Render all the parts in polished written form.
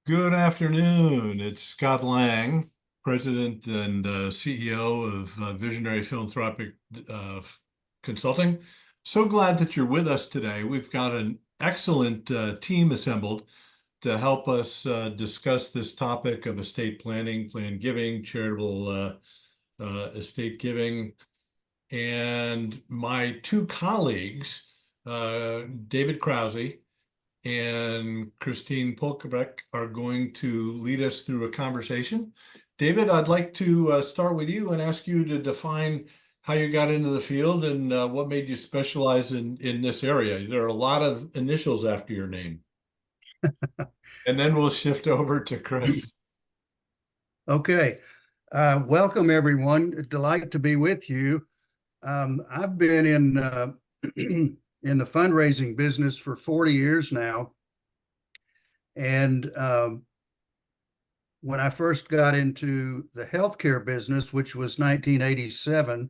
Good afternoon. It's Scott Lang, President and CEO of Visionary Philanthropic Consulting. So glad that you're with us today. We've got an excellent team assembled to help us discuss this topic of estate planning, plan giving, charitable estate giving. And my two colleagues, David Krause and Christine Polkebeck, are going to lead us through a conversation. David, I'd like to start with you and ask you to define how you got into the field and what made you specialize in this area. There are a lot of initials after your name. And then we'll shift over to Chris. Okay. Welcome, everyone. Delight to be with you. I've been in the fundraising business for 40 years now. And when I first got into the healthcare business, which was 1987,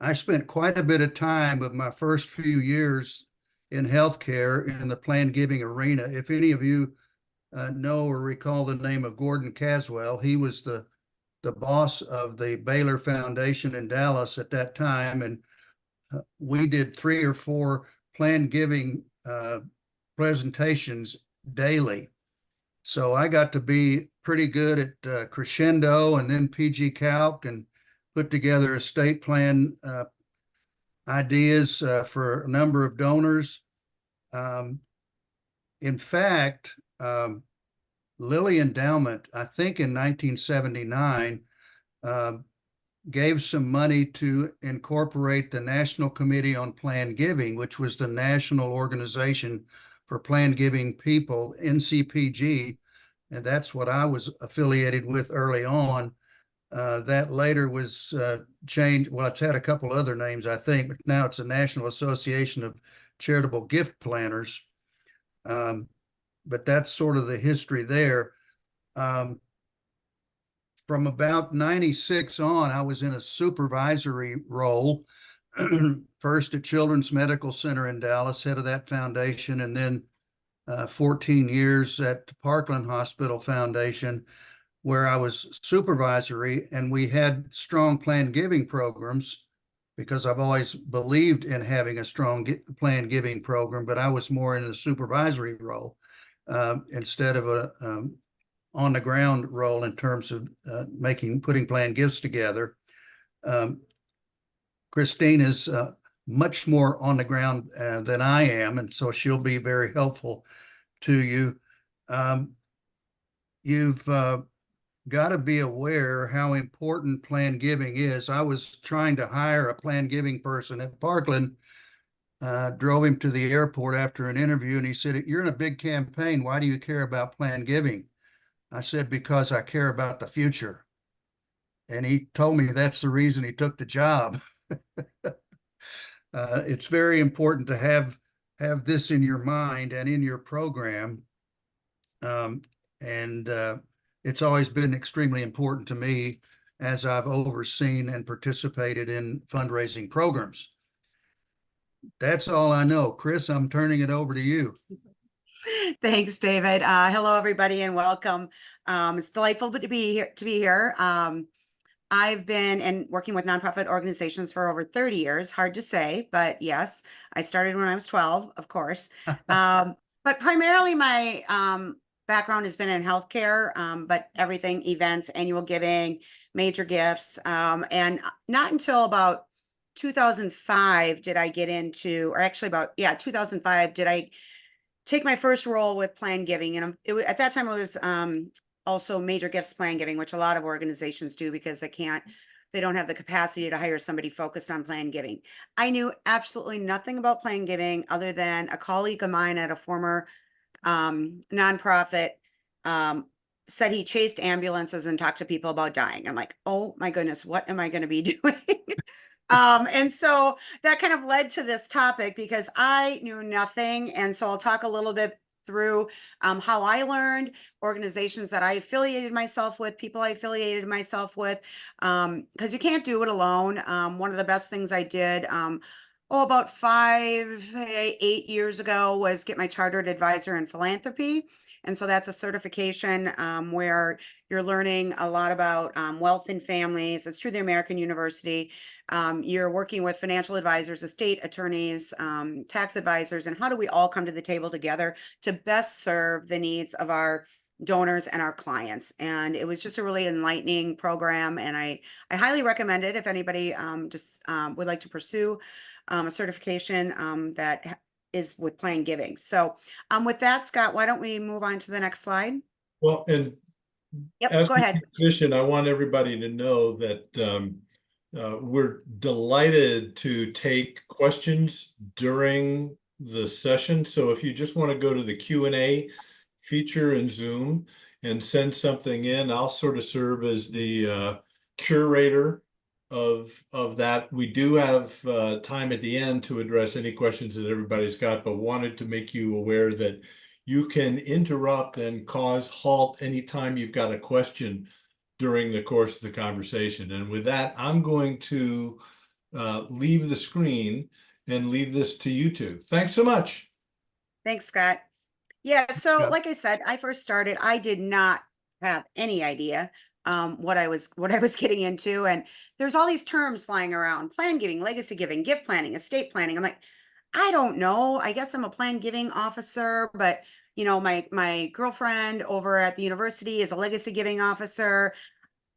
I spent quite a bit of time of my first few years in healthcare in the planned giving arena. If any of you know or recall the name of Gordon Caswell, he was the boss of the Baylor Foundation in Dallas at that time, and we did 3 or 4 planned giving presentations daily. So I got to be pretty good at Crescendo and then PG Calc, and put together estate plan ideas for a number of donors. In fact, Lilly Endowment, I think in 1979, gave some money to incorporate the National Committee on Planned Giving, which was the national organization for planned giving people, NCPG, and that's what I was affiliated with early on. That later was changed. Well, it's had a couple other names, I think, but now it's the National Association of Charitable Gift Planners. But that's sort of the history there. From about 96 on, I was in a supervisory role, first at Children's Medical Center in Dallas, head of that foundation, and then 14 years at Parkland Hospital Foundation, where I was supervisory, and we had strong planned giving programs because I've always believed in having a strong planned giving program, but I was more in the supervisory role instead of a on the ground role in terms of putting planned gifts together. Christine is much more on the ground than I am, and so she'll be very helpful to you. You've got to be aware how important planned giving is. I was trying to hire a planned giving person at Parkland, drove him to the airport after an interview, and he said, "You're in a big campaign. Why do you care about planned giving?" I said, "Because I care about the future." And he told me that's the reason he took the job. It's very important to have this in your mind and in your program. It's always been extremely important to me as I've overseen and participated in fundraising programs. That's all I know. Chris, I'm turning it over to you. Thanks, David. Hello, everybody, and welcome. It's delightful to be here. I've been working with nonprofit organizations for over 30 years. Hard to say, but yes, I started when I was 12, of course. But primarily my background has been in healthcare, but everything, events, annual giving, major gifts. And not until about 2005 did I get into, or actually about, 2005 did I take my first role with planned giving. And at that time it was also major gifts planned giving, which a lot of organizations do because they don't have the capacity to hire somebody focused on planned giving. I knew absolutely nothing about planned giving other than a colleague of mine at a former nonprofit said he chased ambulances and talked to people about dying. I'm like, oh my goodness, what am I going to be doing? And so that kind of led to this topic because I knew nothing. And so I'll talk a little bit through how I learned, organizations that I affiliated myself with, people I affiliated myself with, because you can't do it alone. One of the best things I did about 8 years ago was get my chartered advisor in philanthropy. And so that's a certification where you're learning a lot about wealth and families. It's through the American University. You're working with financial advisors, estate attorneys, tax advisors, and how do we all come to the table together to best serve the needs of our donors and our clients. And it was just a really enlightening program, and I highly recommend it if anybody would like to pursue a certification that is with Plan Giving. So with that, Scott, why don't we move on to the next slide? Well, and Yep, as go a ahead. tradition, I want everybody to know that we're delighted to take questions during the session. So if you just want to go to the Q&A feature in Zoom and send something in, I'll sort of serve as the curator of that. We do have time at the end to address any questions that everybody's got, but wanted to make you aware that you can interrupt and cause halt anytime you've got a question during the course of the conversation. And with that, I'm going to leave the screen and leave this to you two. Thanks so much. Thanks, Scott. Yeah, so Yeah. like I said, I first started, I did not have any idea what I was getting into. And there's all these terms flying around: plan giving, legacy giving, gift planning, estate planning. I'm like, I don't know. I guess I'm a plan giving officer, but you know, my girlfriend over at the university is a legacy giving officer.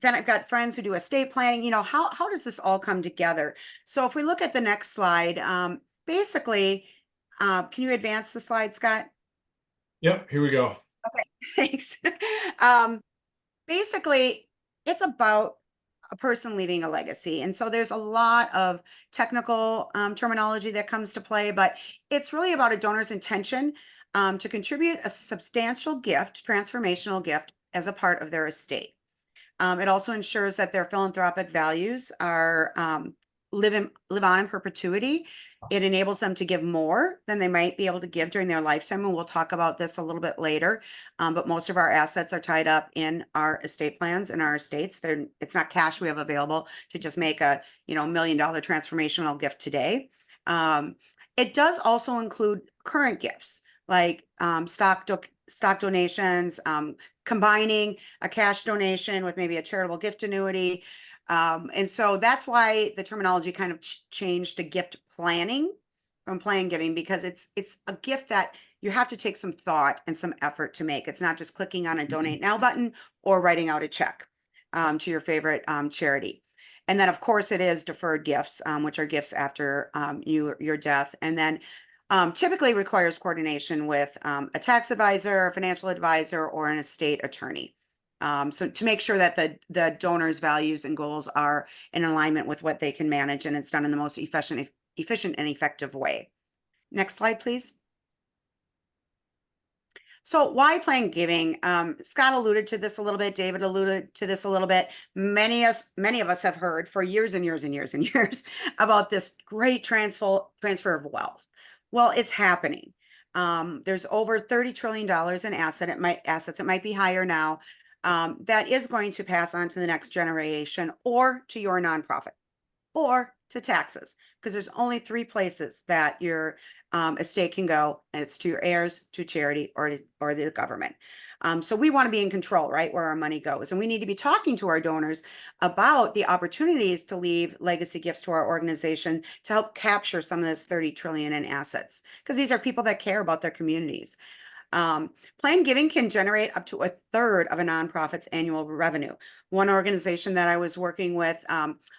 Then I've got friends who do estate planning. You know, how does this all come together? So if we look at the next slide, basically, can you advance the slide, Scott? Yep, here we go. Okay, thanks. Basically, it's about a person leaving a legacy. And so there's a lot of technical terminology that comes to play, but it's really about a donor's intention to contribute a substantial gift, transformational gift, as a part of their estate. It also ensures that their philanthropic values are live on in perpetuity. It enables them to give more than they might be able to give during their lifetime. And we'll talk about this a little bit later. But most of our assets are tied up in our estate plans and our estates. It's not cash we have available to just make a $1 million transformational gift today. It does also include current gifts like stock donations, combining a cash donation with maybe a charitable gift annuity. And so that's why the terminology kind of changed to gift planning from plan giving, because it's a gift that you have to take some thought and some effort to make. It's not just clicking on a donate now button or writing out a check to your favorite charity. And then of course it is deferred gifts, which are gifts after your death. And then typically requires coordination with a tax advisor, a financial advisor, or an estate attorney. So to make sure that the donor's values and goals are in alignment with what they can manage, and it's done in the most efficient and effective way. Next slide, please. So why plan giving? Scott alluded to this a little bit. David alluded to this a little bit. Many of us have heard for years and years and years and years about this great transfer of wealth. Well, it's happening. There's over $30 trillion in assets. It might be higher now. That is going to pass on to the next generation, or to your nonprofit, or to taxes, because there's only 3 places that your estate can go, and it's to your heirs, to charity, or the government. So we want to be in control, right, where our money goes. And we need to be talking to our donors about the opportunities to leave legacy gifts to our organization to help capture some of this 30 trillion in assets, because these are people that care about their communities. Plan giving can generate up to 1/3 of a nonprofit's annual revenue. One organization that I was working with,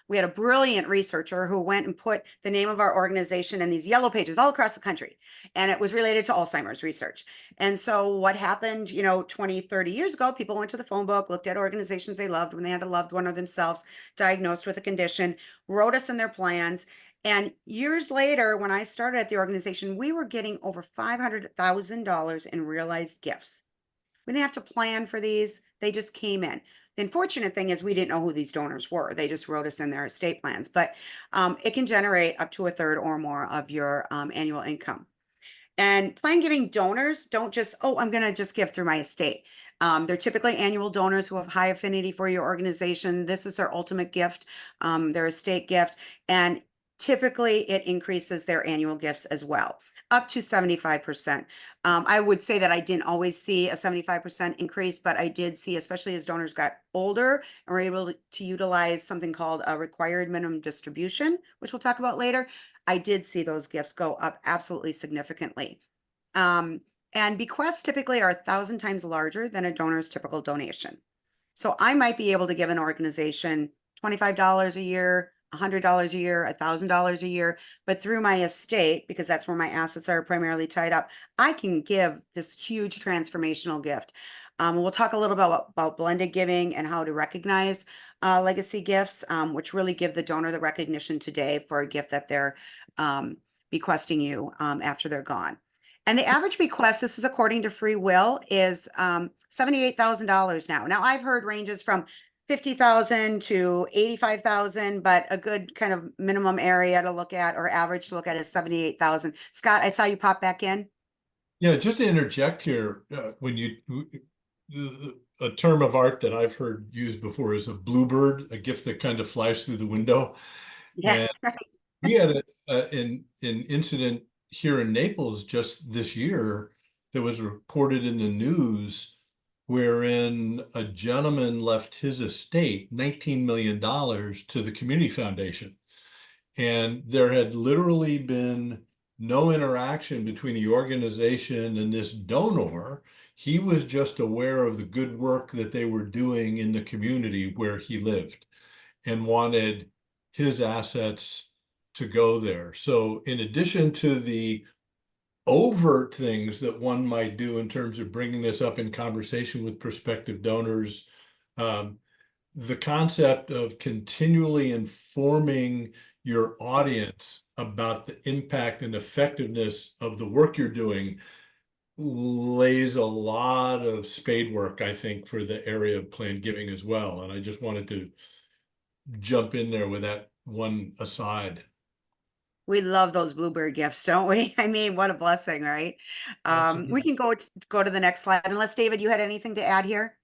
we had a brilliant researcher who went and put the name of our organization in these yellow pages all across the country, and it was related to Alzheimer's research. And so what happened, 20, 30 years ago, people went to the phone book, looked at organizations they loved when they had a loved one or themselves diagnosed with a condition, wrote us in their plans. And years later, when I started at the organization, we were getting over $500,000 in realized gifts. We didn't have to plan for these. They just came in. The unfortunate thing is we didn't know who these donors were. They just wrote us in their estate plans, but it can generate up to 1/3 or more of your annual income. And plan giving donors don't just, I'm going to just give through my estate. They're typically annual donors who have high affinity for your organization. This is their ultimate gift, their estate gift. And typically it increases their annual gifts as well, up to 75%. I would say that I didn't always see a 75% increase, but I did see, especially as donors got older and were able to utilize something called a required minimum distribution, which we'll talk about later. I did see those gifts go up absolutely significantly. And bequests typically are 1,000 times larger than a donor's typical donation. So I might be able to give an organization $25 a year, $100 a year, $1,000 a year, but through my estate, because that's where my assets are primarily tied up, I can give this huge transformational gift. We'll talk a little bit about blended giving and how to recognize legacy gifts, which really give the donor the recognition today for a gift that they're bequesting you after they're gone. And the average bequest, this is according to Free Will, is $78,000 now. Now I've heard ranges from 50,000 to 85,000, but a good kind of minimum area to look at or average to look at is 78,000. Scott, I saw you pop back in. Yeah, just to interject here, a term of art that I've heard used before is a bluebird, a gift that kind of flies through the window. Yeah, And we had an incident here in Naples just this year that was reported in the news, wherein a gentleman left his estate, $19 million, to the community foundation. And there had literally been no interaction between the organization and this donor. He was just aware of the good work that they were doing in the community where he lived and wanted his assets to go there. So in addition to the overt things that one might do in terms of bringing this up in conversation with prospective donors, the concept of continually informing your audience about the impact and effectiveness of the work you're doing lays a lot of spade work, I think, for the area of planned giving as well. And I just wanted to jump in there with that one aside. we love those bluebird gifts, don't we? I mean, what a blessing, right? We Absolutely. can go to the next slide, unless David, you had anything to add here?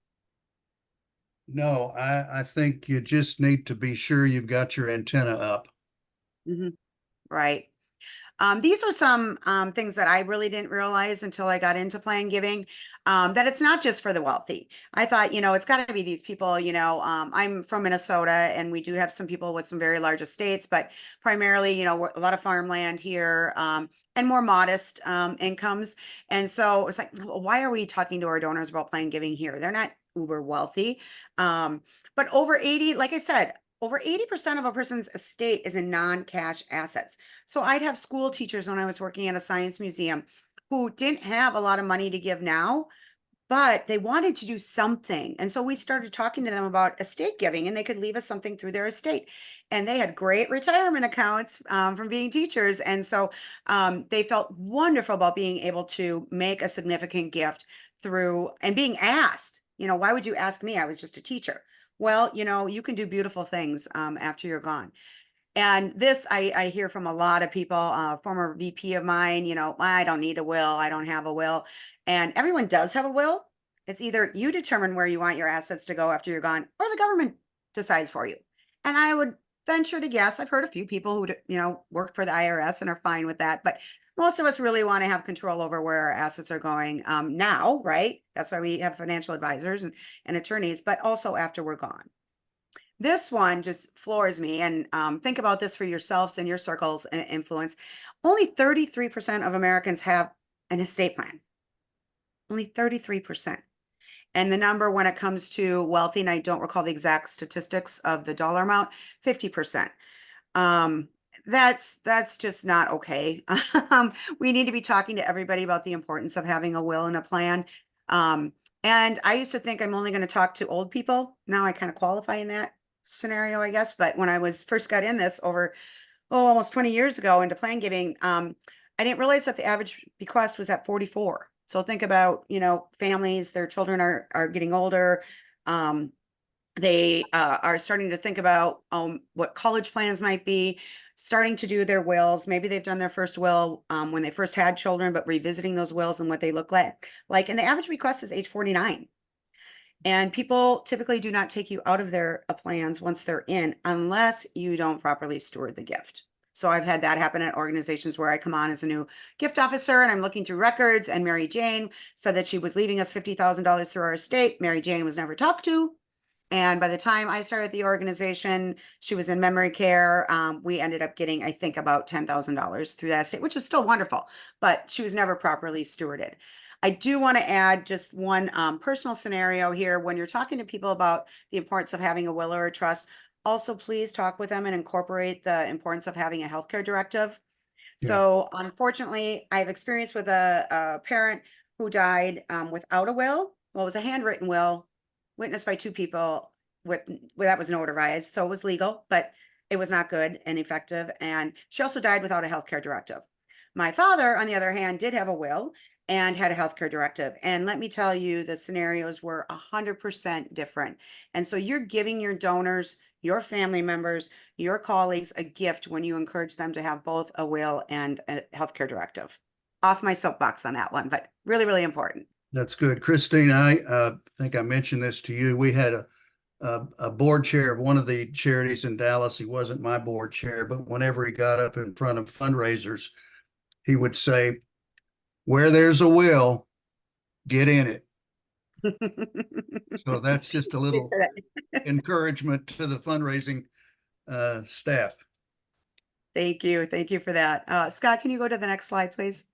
No, I think you just need to be sure you've got your antenna up. Right. These are some things that I really didn't realize until I got into planned giving, that it's not just for the wealthy. I thought, it's got to be these people, I'm from Minnesota and we do have some people with some very large estates, but primarily, a lot of farmland here and more modest incomes. And so it's like, well, why are we talking to our donors about planned giving here? They're not uber wealthy. But over 80, like I said, over 80% of a person's estate is in non-cash assets. So I'd have school teachers when I was working at a science museum who didn't have a lot of money to give now, but they wanted to do something. And so we started talking to them about estate giving, and they could leave us something through their estate. And they had great retirement accounts from being teachers. And so they felt wonderful about being able to make a significant gift through and being asked, why would you ask me? I was just a teacher. Well, you can do beautiful things after you're gone. And this, I hear from a lot of people, former VP of mine, I don't need a will. I don't have a will. And everyone does have a will. It's either you determine where you want your assets to go after you're gone, or the government decides for you. And I would venture to guess, I've heard a few people who, work for the IRS and are fine with that, but most of us really want to have control over where our assets are going now, right? That's why we have financial advisors and attorneys, but also after we're gone. This one just floors me, and think about this for yourselves and your circles and influence. Only 33% of Americans have an estate plan. Only 33%. And the number when it comes to wealthy, and I don't recall the exact statistics of the dollar amount, 50%. That's just not okay. We need to be talking to everybody about the importance of having a will and a plan. And I used to think I'm only going to talk to old people. Now I kind of qualify in that scenario, I guess. But when I first got in this over, almost 20 years ago into plan giving, I didn't realize that the average bequest was at 44. So think about, families, their children are getting older. They are starting to think about what college plans might be, starting to do their wills. Maybe they've done their first will when they first had children, but revisiting those wills and what they look like. And the average bequest is age 49. And people typically do not take you out of their plans once they're in, unless you don't properly steward the gift. So I've had that happen at organizations where I come on as a new gift officer and I'm looking through records, and Mary Jane said that she was leaving us $50,000 through our estate. Mary Jane was never talked to. And by the time I started the organization, she was in memory care. We ended up getting, I think, about $10,000 through that estate, which was still wonderful, but she was never properly stewarded. I do want to add just one personal scenario here. When you're talking to people about the importance of having a will or a trust, also please talk with them and incorporate the importance of having a healthcare directive. Yeah. So unfortunately, I have experience with a parent who died without a will. Well, it was a handwritten will, witnessed by two people that was notarized, so it was legal, but it was not good and effective. And she also died without a healthcare directive. My father, on the other hand, did have a will and had a healthcare directive. And let me tell you, the scenarios were 100% different. And so you're giving your donors, your family members, your colleagues a gift when you encourage them to have both a will and a healthcare directive. Off my soapbox on that one, but really, really important. That's good. Christine, I think I mentioned this to you. We had a board chair of one of the charities in Dallas. He wasn't my board chair, but whenever he got up in front of fundraisers, he would say, "Where there's a will, get in it." So that's just a little encouragement to the fundraising staff. Thank you. Thank you for that. Scott, can you go to the next slide, please?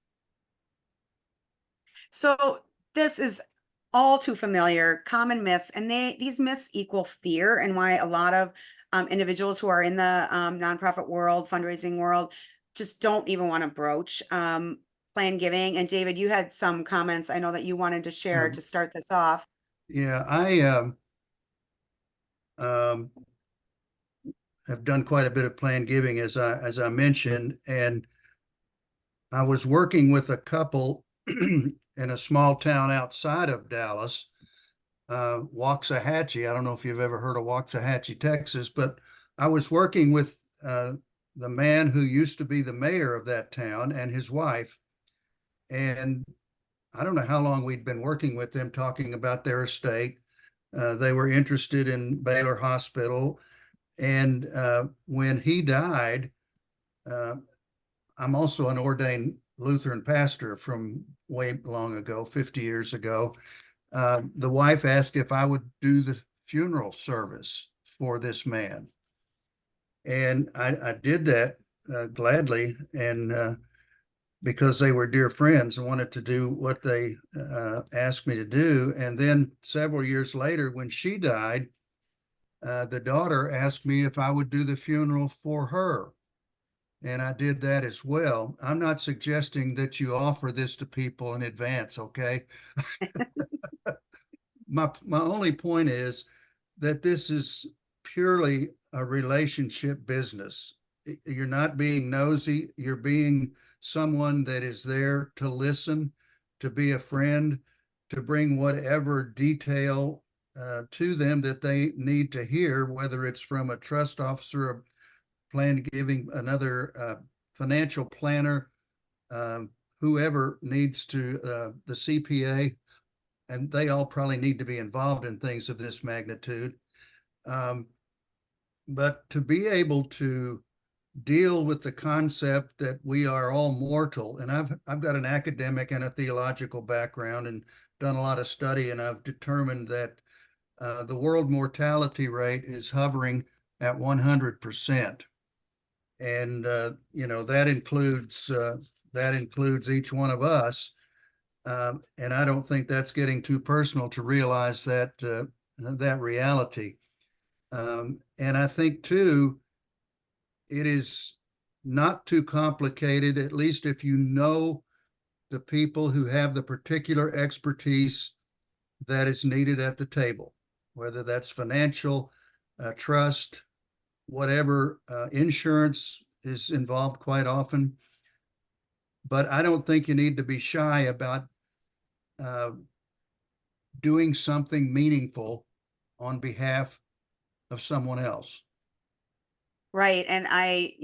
So this is all too familiar, common myths, and these myths equal fear, and why a lot of individuals who are in the nonprofit world, fundraising world, just don't even want to broach plan giving. And David, you had some comments I know that you wanted to share to start this off. Yeah, I have done quite a bit of plan giving, as I mentioned, and I was working with a couple in a small town outside of Dallas, Waxahachie. I don't know if you've ever heard of Waxahachie, Texas, but I was working with the man who used to be the mayor of that town and his wife. And I don't know how long we'd been working with them, talking about their estate. They were interested in Baylor Hospital. And when he died, I'm also an ordained Lutheran pastor from way long ago, 50 years ago. The wife asked if I would do the funeral service for this man. And I did that gladly, and because they were dear friends and wanted to do what they asked me to do. And then several years later, when she died, the daughter asked me if I would do the funeral for her. And I did that as well. I'm not suggesting that you offer this to people in advance, okay? My only point is that this is purely a relationship business. You're not being nosy. You're being someone that is there to listen, to be a friend, to bring whatever detail to them that they need to hear, whether it's from a trust officer, a plan giving, another financial planner, whoever needs to, the CPA, and they all probably need to be involved in things of this magnitude. But to be able to deal with the concept that we are all mortal, and I've got an academic and a theological background and done a lot of study, and I've determined that the world mortality rate is hovering at 100%. And you know, that includes each one of us. And I don't think that's getting too personal to realize that that reality. And I think too, it is not too complicated, at least if you know the people who have the particular expertise that is needed at the table, whether that's financial, trust, whatever, insurance is involved quite often. But I don't think you need to be shy about doing something meaningful on behalf of someone else. Right. And I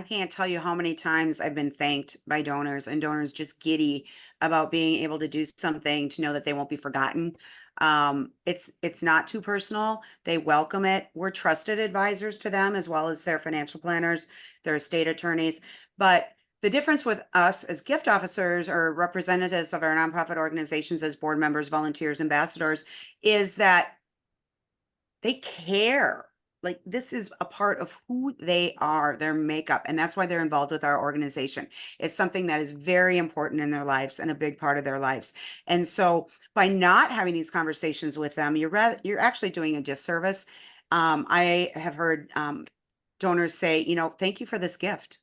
can't tell you how many times I've been thanked by donors, and donors just giddy about being able to do something to know that they won't be forgotten. It's not too personal. They welcome it. We're trusted advisors to them as well as their financial planners, their estate attorneys. But the difference with us as gift officers or representatives of our nonprofit organizations as board members, volunteers, ambassadors, is that they care. Like, this is a part of who they are, their makeup, and that's why they're involved with our organization. It's something that is very important in their lives and a big part of their lives. And so by not having these conversations with them, you're actually doing a disservice. I have heard donors say, thank you for this gift.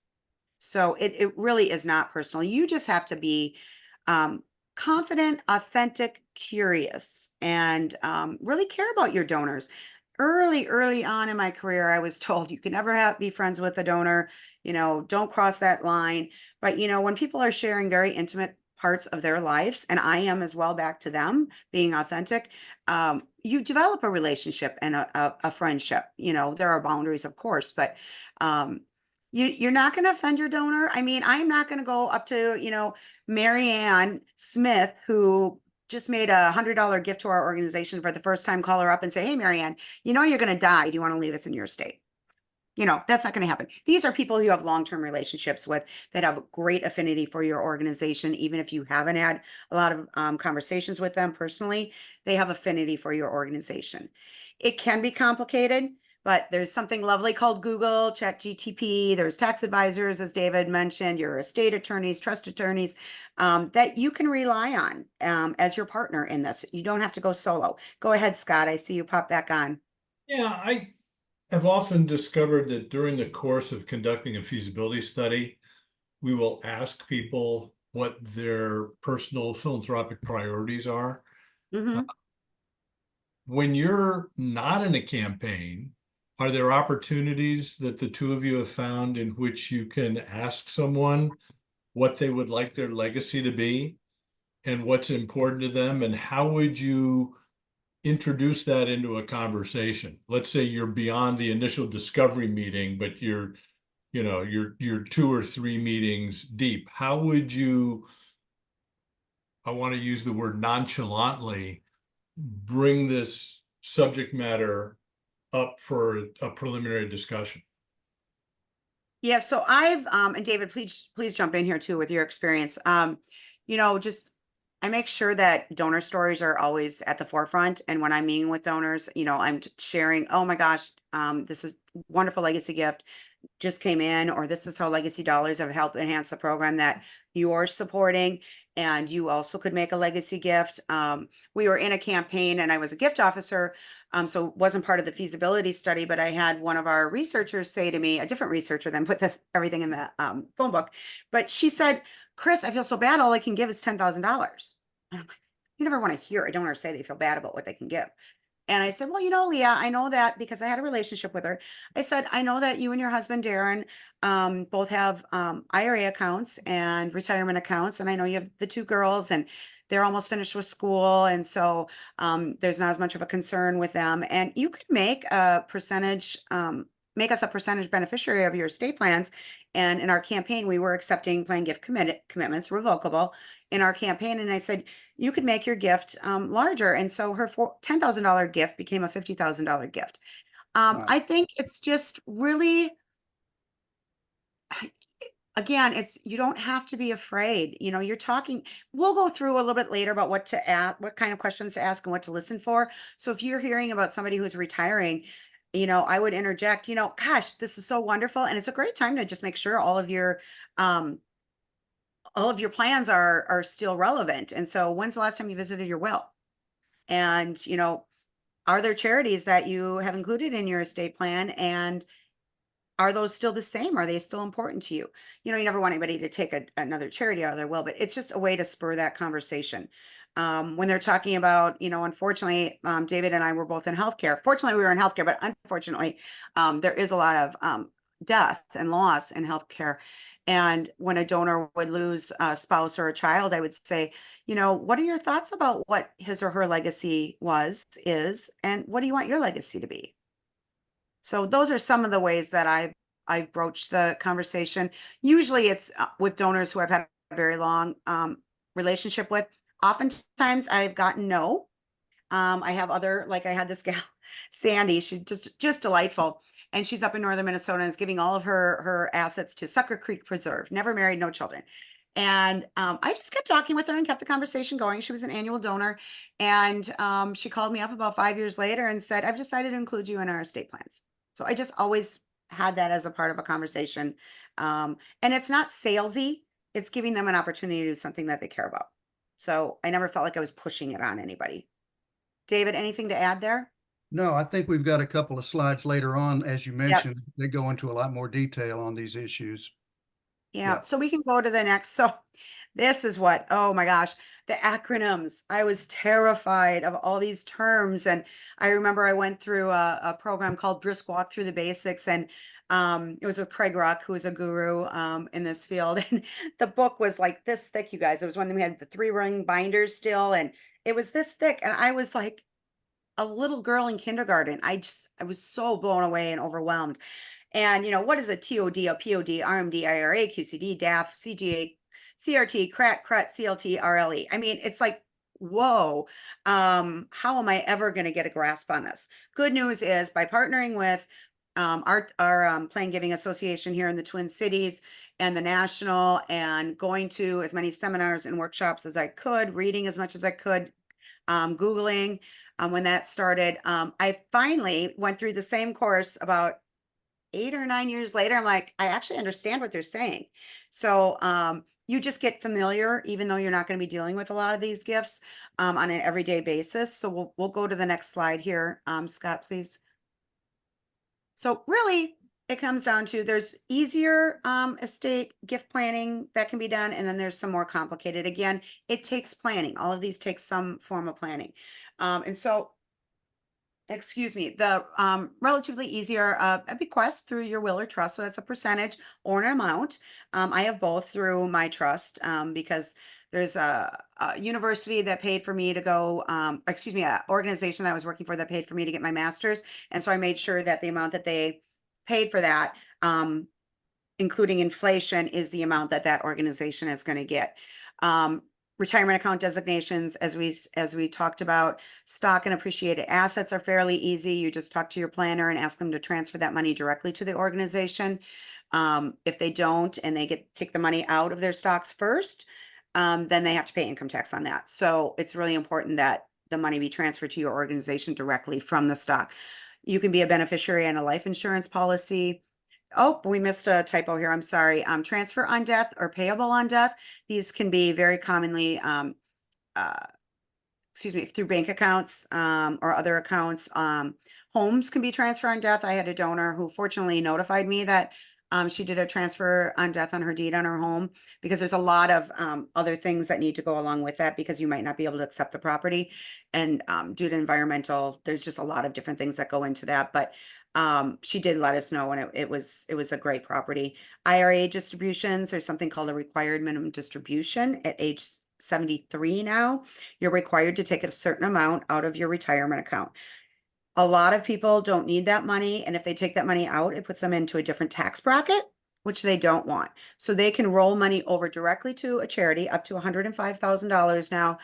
So it really is not personal. You just have to be confident, authentic, curious, and really care about your donors. Early on in my career, I was told you can never be friends with a donor, don't cross that line. But, when people are sharing very intimate parts of their lives, and I am as well back to them, being authentic, you develop a relationship and a friendship. There are boundaries, of course, but you're not going to offend your donor. I mean, I'm not going to go up to, Marianne Smith, who just made $100 gift to our organization for the first time, call her up and say, hey, Marianne, you're going to die. Do you want to leave us in your estate? That's not going to happen. These are people you have long-term relationships with that have great affinity for your organization. Even if you haven't had a lot of conversations with them personally, they have affinity for your organization. It can be complicated, but there's something lovely called Google, ChatGTP. There's tax advisors, as David mentioned, your estate attorneys, trust attorneys, that you can rely on as your partner in this. You don't have to go solo. Go ahead, Scott. I see you pop back on. Yeah, I've often discovered that during the course of conducting a feasibility study, we will ask people what their personal philanthropic priorities are. Mhm. When you're not in a campaign, are there opportunities that the two of you have found in which you can ask someone what they would like their legacy to be and what's important to them, and how would you introduce that into a conversation? Let's say you're beyond the initial discovery meeting, but you're 2 or 3 meetings deep. How would you, I want to use the word nonchalantly, bring this subject matter up for a preliminary discussion? Yeah, so I've and David, please jump in here too with your experience. Just I make sure that donor stories are always at the forefront. And when I'm meeting with donors, I'm sharing, oh my gosh, this is wonderful legacy gift just came in, or this is how Legacy Dollars have helped enhance the program that you're supporting. And you also could make a legacy gift. We were in a campaign and I was a gift officer. So it wasn't part of the feasibility study, but I had one of our researchers say to me, a different researcher than put everything in the phone book. But she said, Chris, I feel so bad. All I can give is $10,000. I'm like, you never want to hear a donor say they feel bad about what they can give. And I said, well, Leah, I know that because I had a relationship with her. I said, I know that you and your husband, Darren, both have IRA accounts and retirement accounts. And I know you have the 2 girls and they're almost finished with school. And so there's not as much of a concern with them. And you could make a percentage, make us a percentage beneficiary of your estate plans. And in our campaign, we were accepting plan gift commitments, revocable in our campaign. And I said, you could make your gift larger. And so her $10,000 gift became a $50,000 gift. Wow. I think it's just really, again, you don't have to be afraid. You're talking, we'll go through a little bit later about what to ask, what kind of questions to ask and what to listen for. So if you're hearing about somebody who's retiring, I would interject, gosh, this is so wonderful. And it's a great time to just make sure all of your plans are still relevant. And so when's the last time you visited your will? And, are there charities that you have included in your estate plan? And are those still the same? Are they still important to you? You never want anybody to take another charity out of their will, but it's just a way to spur that conversation. When they're talking about, unfortunately, David and I were both in healthcare. Fortunately, we were in healthcare, but unfortunately, there is a lot of death and loss in healthcare. And when a donor would lose a spouse or a child, I would say, what are your thoughts about what his or her legacy is, and what do you want your legacy to be? So those are some of the ways that I've I've broached the conversation. Usually it's with donors who I've had a very long relationship with. Oftentimes I've gotten no. I have other, like I had this gal, Sandy, she's just delightful. And she's up in northern Minnesota and is giving all of her assets to Sucker Creek Preserve, never married, no children. And I just kept talking with her and kept the conversation going. She was an annual donor. And she called me up about 5 years later and said, I've decided to include you in our estate plans. So I just always had that as a part of a conversation. And it's not salesy, it's giving them an opportunity to do something that they care about. So I never felt like I was pushing it on anybody. David, anything to add there? No, I think we've got a couple of slides later on, as you mentioned, that go into a lot more detail on these issues. Yeah, Yeah. so we can go to the next. So this is what, oh my gosh, the acronyms. I was terrified of all these terms. And I remember I went through a program called Brisk Walk Through the Basics. And it was with Craig Ruck, who is a guru in this field. And the book was like this thick, you guys. It was when we had the 3-ring binders still. And it was this thick. And I was like a little girl in kindergarten. I was so blown away and overwhelmed. And, what is a TOD, a POD, RMD, IRA, QCD, DAF, CGA, CRT, CRAT, CRUT, CLT, RLE? I mean, it's like, whoa, how am I ever going to get a grasp on this? Good news is by partnering with our Plan Giving Association here in the Twin Cities and the National, and going to as many seminars and workshops as I could, reading as much as I could, Googling when that started, I finally went through the same course about 8 or 9 years later. I'm like, I actually understand what they're saying. So you just get familiar, even though you're not going to be dealing with a lot of these gifts on an everyday basis. So we'll go to the next slide here. Scott, please. So really, it comes down to there's easier estate gift planning that can be done. And then there's some more complicated. Again, it takes planning. All of these take some form of planning. And so excuse me, the relatively easier a bequest through your will or trust. So that's a percentage or an amount. I have both through my trust because there's a university that paid for me to go, excuse me, an organization that I was working for that paid for me to get my master's. And so I made sure that the amount that they paid for that, including inflation, is the amount that that organization is going to get. Retirement account designations, as we talked about, stock and appreciated assets are fairly easy. You just talk to your planner and ask them to transfer that money directly to the organization. If they don't and they take the money out of their stocks first, then they have to pay income tax on that. So it's really important that the money be transferred to your organization directly from the stock. You can be a beneficiary on a life insurance policy. Oh, we missed a typo here. I'm sorry. Transfer on death or payable on death. These can be very commonly, excuse me, through bank accounts or other accounts. Homes can be transferred on death. I had a donor who fortunately notified me that she did a transfer on death on her deed on her home, because there's a lot of other things that need to go along with that, because you might not be able to accept the property. And due to environmental, there's just a lot of different things that go into that. But she did let us know, and it was a great property. IRA distributions, there's something called a required minimum distribution at age 73 now. You're required to take a certain amount out of your retirement account. A lot of people don't need that money, and if they take that money out, it puts them into a different tax bracket, which they don't want. So they can roll money over directly to a charity up to $105,000 now,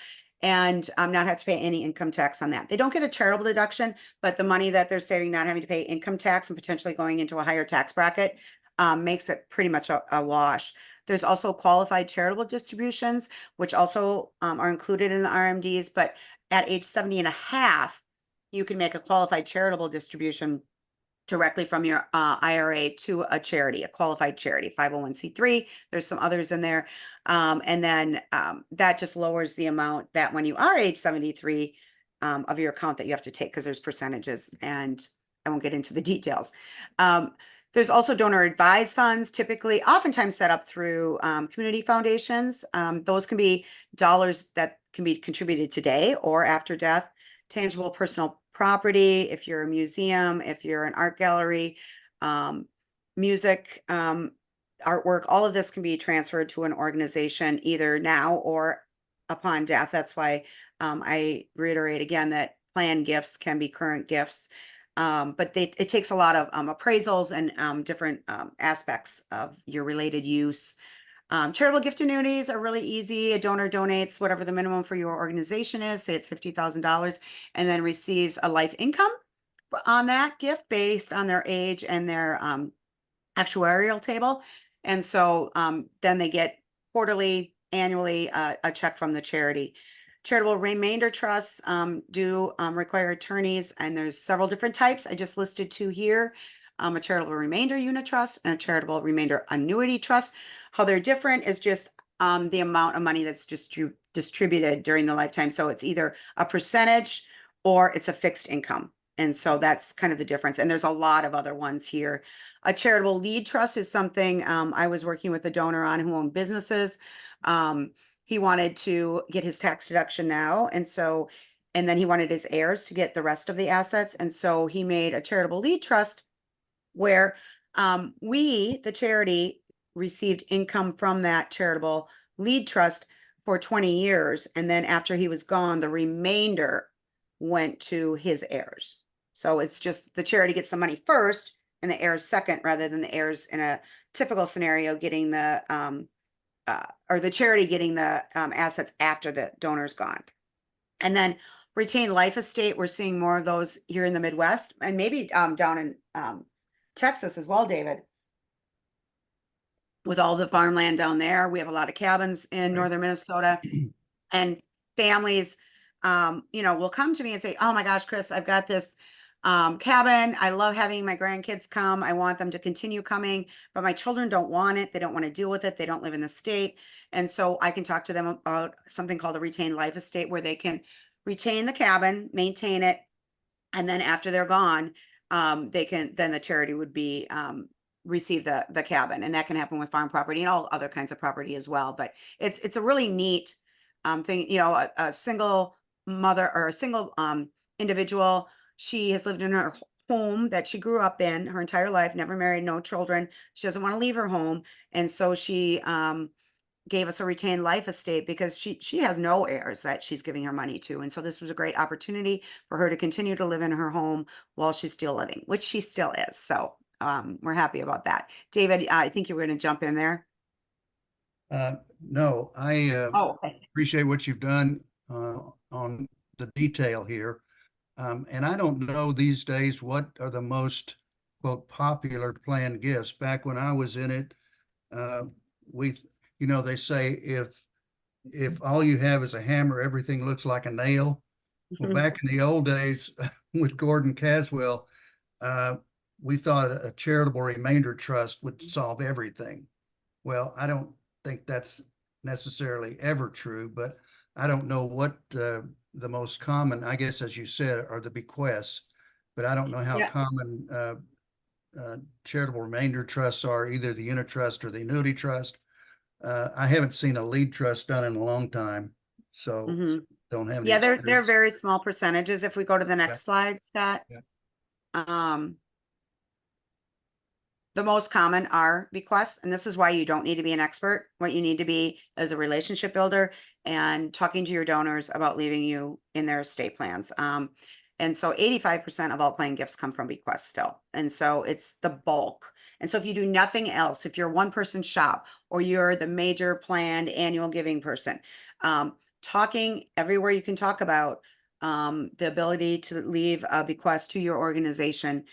and not have to pay any income tax on that. They don't get a charitable deduction, but the money that they're saving, not having to pay income tax and potentially going into a higher tax bracket, makes it pretty much a wash. There's also qualified charitable distributions, which also are included in the RMDs, but at age 70 and a half, you can make a qualified charitable distribution directly from your IRA to a charity, a qualified charity, 501c3. There's some others in there. And then that just lowers the amount that when you are age 73 of your account that you have to take, because there's percentages, and I won't get into the details. There's also donor advised funds, typically oftentimes set up through community foundations. Those can be dollars that can be contributed today or after death. Tangible personal property, if you're a museum, if you're an art gallery, music, artwork, all of this can be transferred to an organization either now or upon death. That's why I reiterate again that planned gifts can be current gifts. But it takes a lot of appraisals and different aspects of your related use. Charitable gift annuities are really easy. A donor donates whatever the minimum for your organization is, say it's $50,000, and then receives a life income on that gift based on their age and their actuarial table. And so then they get quarterly, annually a check from the charity. Charitable remainder trusts do require attorneys, and there's several different types. I just listed two here. A charitable remainder unit trust and a charitable remainder annuity trust. How they're different is just the amount of money that's distributed during the lifetime. So it's either a percentage or it's a fixed income. And so that's kind of the difference. And there's a lot of other ones here. A charitable lead trust is something I was working with a donor on who owned businesses. He wanted to get his tax deduction now. And then he wanted his heirs to get the rest of the assets. And so he made a charitable lead trust where we, the charity, received income from that charitable lead trust for 20 years. And then after he was gone, the remainder went to his heirs. So it's just the charity gets the money first and the heirs second, rather than the heirs in a typical scenario getting the or the charity getting the assets after the donor's gone. And then retained life estate, we're seeing more of those here in the Midwest, and maybe down in Texas as well, David. With all the farmland down there, we have a lot of cabins in northern Minnesota, and families, will come to me and say, "Oh my gosh, Chris, I've got this cabin. I love having my grandkids come. I want them to continue coming, but my children don't want it. They don't want to deal with it. They don't live in the state." And so I can talk to them about something called a retained life estate, where they can retain the cabin, maintain it, and then after they're gone, then the charity would be receive the cabin. And that can happen with farm property and all other kinds of property as well. But it's a really neat thing. A single mother or a single individual, she has lived in her home that she grew up in her entire life, never married, no children. She doesn't want to leave her home. And so she gave us a retained life estate because she has no heirs that she's giving her money to. And so this was a great opportunity for her to continue to live in her home while she's still living, which she still is. So we're happy about that. David, I think you were going to jump in there. No, I Okay. appreciate what you've done on the detail here. And I don't know these days what are the most, quote, popular planned gifts. Back when I was in it, they say if all you have is a hammer, everything looks like a nail. Well, back in the old days with Gordon Caswell, we thought a charitable remainder trust would solve everything. Well, I don't think that's necessarily ever true, but I don't know what the most common, I guess, as you said, are the bequests, but I don't know how common charitable remainder trusts are, either the unit trust or the annuity trust. I haven't seen a lead trust done in a long time, so don't have any they're experience. very small percentages. If we go to the next slide, Scott. The most common are bequests, and this is why you don't need to be an expert. What you need to be is a relationship builder and talking to your donors about leaving you in their estate plans. And so 85% of all planned gifts come from bequests still. And so it's the bulk. And so if you do nothing else, if you're a one-person shop or you're the major planned annual giving person, talking everywhere you can talk about the ability to leave a bequest to your organization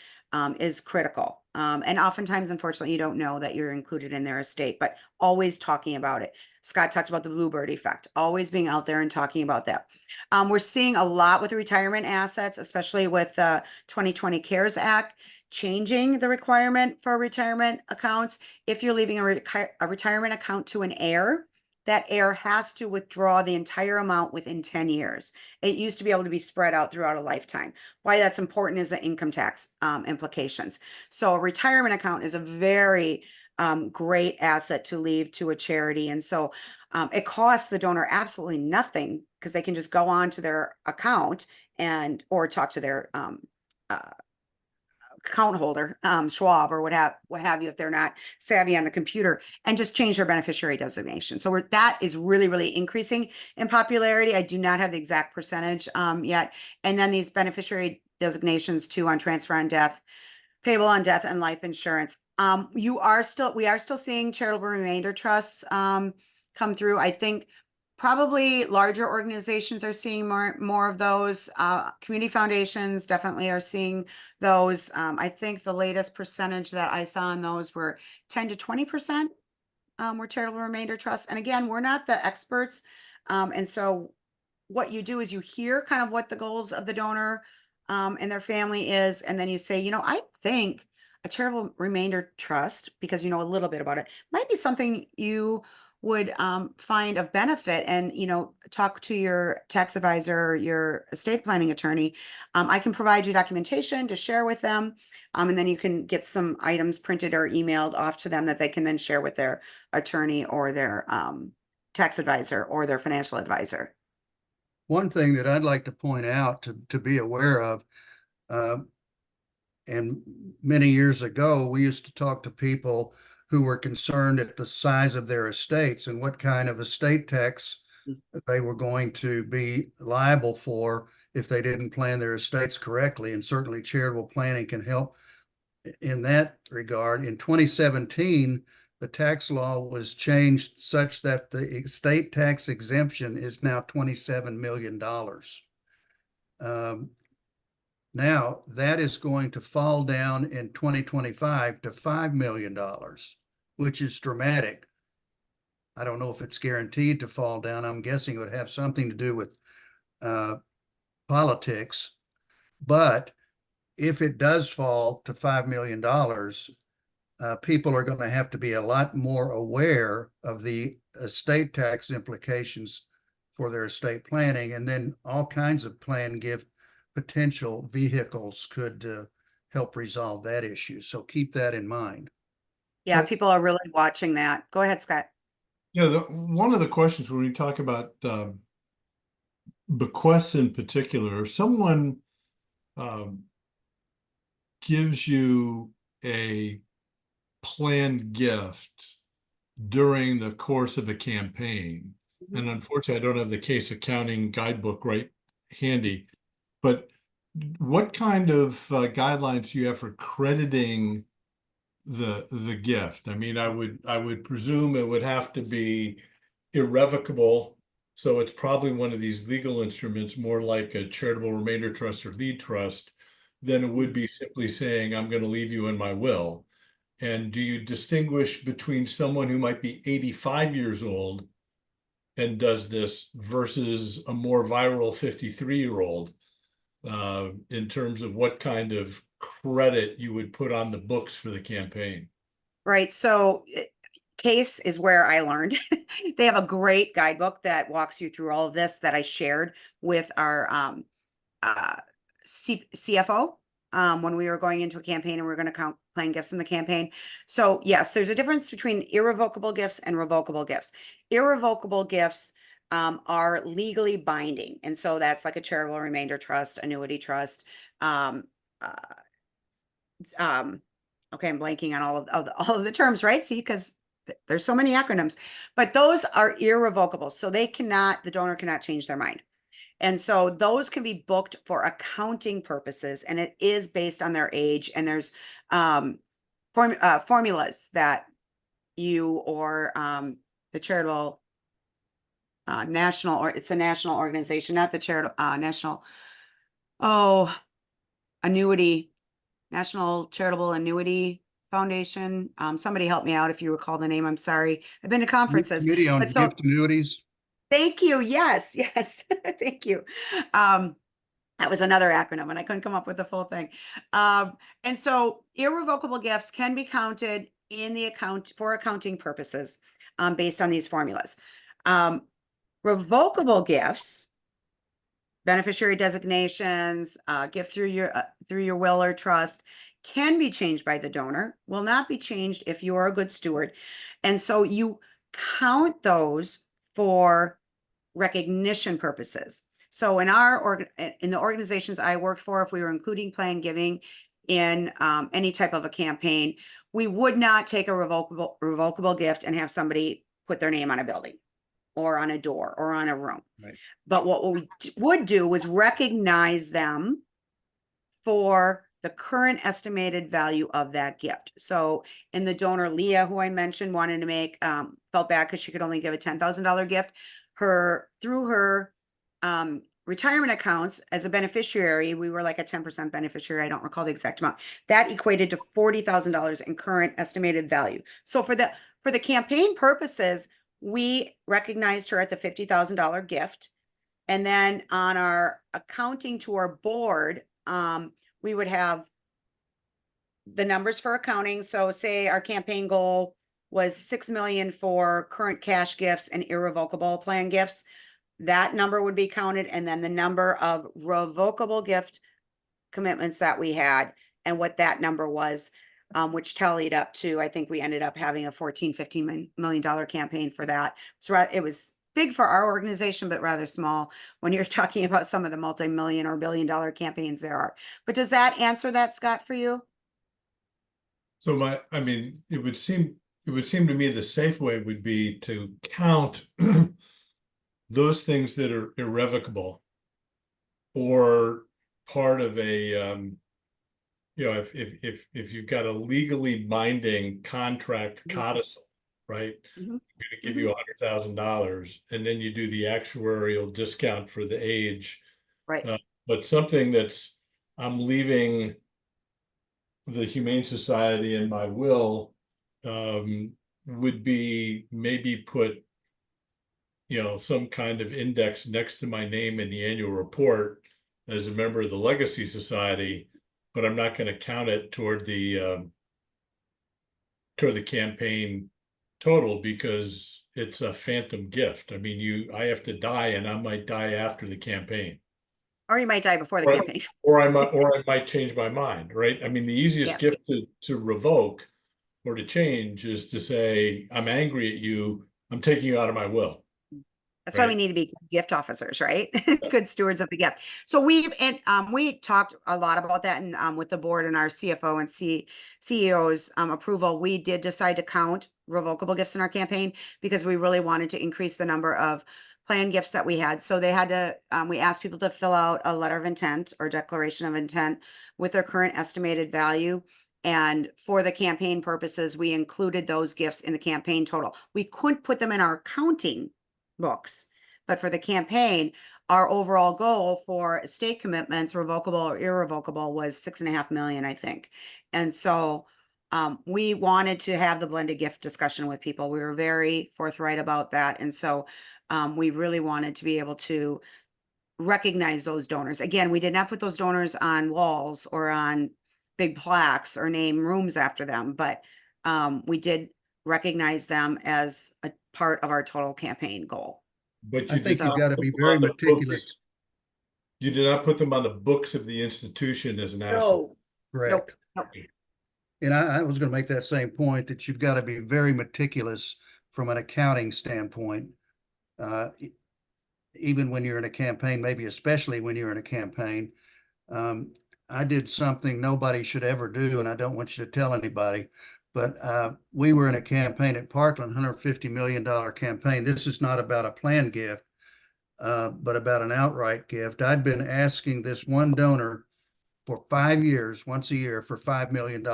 is critical. And oftentimes, unfortunately, you don't know that you're included in their estate, but always talking about it. Scott talked about the Bluebird effect, always being out there and talking about that. We're seeing a lot with retirement assets, especially with the 2020 CARES Act, changing the requirement for retirement accounts. If you're leaving a retirement account to an heir, that heir has to withdraw the entire amount within 10 years. It used to be able to be spread out throughout a lifetime. Why that's important is the income tax implications. So a retirement account is a very great asset to leave to a charity. And so it costs the donor absolutely nothing because they can just go on to their account or talk to their account holder, Schwab or what have you, if they're not savvy on the computer, and just change their beneficiary designation. So that is really, really increasing in popularity. I do not have the exact percentage yet. And then these beneficiary designations too on transfer on death, payable on death and life insurance. We are still seeing charitable remainder trusts come through. I think probably larger organizations are seeing more of those. Community foundations definitely are seeing those. I think the latest percentage that I saw on those were 10 to 20% were charitable remainder trusts. And again, we're not the experts. And so what you do is you hear kind of what the goals of the donor and their family is, and then you say, you know, I think a charitable remainder trust, because you know a little bit about it, might be something you would find of benefit, and you know, talk to your tax advisor or your estate planning attorney. I can provide you documentation to share with them, and then you can get some items printed or emailed off to them that they can then share with their attorney or their tax advisor or their financial advisor. One thing that I'd like to point out to be aware of, and many years ago, we used to talk to people who were concerned at the size of their estates and what kind of estate tax they were going to be liable for if they didn't plan their estates correctly. And certainly charitable planning can help in that regard. In 2017, the tax law was changed such that the estate tax exemption is now $27 million. Now that is going to fall down in 2025 to $5 million, which is dramatic. I don't know if it's guaranteed to fall down. I'm guessing it would have something to do with politics. But if it does fall to $5 million, people are going to have to be a lot more aware of the estate tax implications for their estate planning, and then all kinds of plan gift potential vehicles could help resolve that issue. So keep that in mind. Yeah, So- people are really watching that. Go ahead, Scott. Yeah, one of the questions when we talk about bequests in particular, if someone gives you a planned gift during the course of a campaign, and unfortunately, I don't have the case accounting guidebook right handy, but what kind of guidelines do you have for crediting the gift? I mean, I would presume it would have to be irrevocable. So it's probably one of these legal instruments, more like a charitable remainder trust or lead trust, than it would be simply saying, I'm going to leave you in my will. And do you distinguish between someone who might be 85 years old and does this versus a more viral 53-year-old in terms of what kind of credit you would put on the books for the campaign? Right. So CASE is where I learned. They have a great guidebook that walks you through all of this that I shared with our CFO when we were going into a campaign and we were going to count plan gifts in the campaign. So yes, there's a difference between irrevocable gifts and revocable gifts. Irrevocable gifts are legally binding. And so that's like a charitable remainder trust, annuity trust. Okay, I'm blanking on all of the terms, right? See, because there's so many acronyms, but those are irrevocable. So the donor cannot change their mind. And so those can be booked for accounting purposes, and it is based on their age. And there's formulas that you or the charitable national, or it's a national organization, not the charitable national, annuity, National Charitable Annuity Foundation. Somebody help me out if you recall the name. I'm sorry. I've been to conferences. Committee on Gift Annuities. Thank you. Yes. Thank you. That was another acronym and I couldn't come up with the full thing. And so irrevocable gifts can be counted in the account for accounting purposes based on these formulas. Revocable gifts, beneficiary designations, gift through your will or trust, can be changed by the donor, will not be changed if you are a good steward. And so you count those for recognition purposes. So in the organizations I worked for, if we were including plan giving in any type of a campaign, we would not take a revocable gift and have somebody put their name on a building or on a door or on a room. Right. But what we would do was recognize them for the current estimated value of that gift. So in the donor Leah, who I mentioned, wanted to make, felt bad because she could only give a $10,000 gift. Through her retirement accounts as a beneficiary, we were like a 10% beneficiary. I don't recall the exact amount. That equated to $40,000 in current estimated value. So for the campaign purposes, we recognized her at the $50,000 gift. And then on our accounting to our board, we would have the numbers for accounting. So say our campaign goal was 6 million for current cash gifts and irrevocable plan gifts. That number would be counted, and then the number of revocable gift commitments that we had and what that number was, which tallied up to, I think we ended up having a $15 million campaign for that. So it was big for our organization, but rather small when you're talking about some of the multi-million or billion-dollar campaigns there are. But does that answer that, Scott, for you? So I mean, it would seem to me the safe way would be to count those things that are irrevocable or part of a if you've got a legally binding contract codicil, right? Mhm. I'm going to give you $100,000, and then you do the actuarial discount for the age. Right. But something that's I'm leaving the Humane Society in my will would be maybe put some kind of index next to my name in the annual report as a member of the Legacy Society, but I'm not going to count it toward the campaign total because it's a phantom gift. I mean, I have to die, and I might die after the campaign. Or you might die before the campaign. Or I might change my mind, right? I mean, the easiest gift to revoke or to change is to say, I'm angry at you, I'm taking you out of my will. That's why we need to be gift officers, right? Good stewards of the gift. So we talked a lot about that, and with the board and our CFO and CEO's approval, we did decide to count revocable gifts in our campaign because we really wanted to increase the number of plan gifts that we had. So they had to, we asked people to fill out a letter of intent or declaration of intent with their current estimated value. And for the campaign purposes, we included those gifts in the campaign total. We couldn't put them in our accounting books, but for the campaign, our overall goal for estate commitments, revocable or irrevocable, was 6.5 million, I think. And so we wanted to have the blended gift discussion with people. We were very forthright about that. And so we really wanted to be able to recognize those donors. Again, we did not put those donors on walls or on big plaques or name rooms after them, but we did recognize them as a part of our total campaign goal. But I think you've got to be very meticulous. You did not put them on the books of the institution as an asset. No. Correct. Nope. And I was going to make that same point, that you've got to be very meticulous from an accounting standpoint, even when you're in a campaign, maybe especially when you're in a campaign. I did something nobody should ever do, and I don't want you to tell anybody, but we were in a campaign at Parkland, $150 million campaign. This is not about a planned gift, but about an outright gift. I'd been asking this one donor for 5 years, once a year, for $5 million.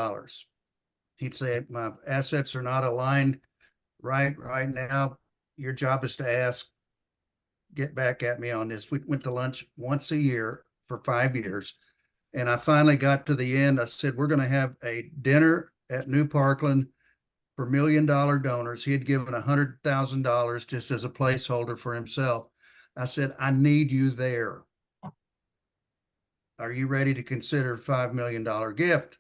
He'd say, my assets are not aligned right now. Your job is to ask, get back at me on this. We went to lunch once a year for 5 years. And I finally got to the end. I said, we're going to have a dinner at New Parkland for $1 million donors. He had given $100,000 just as a placeholder for himself. I said, I need you there. Are you ready to consider a $5 million gift?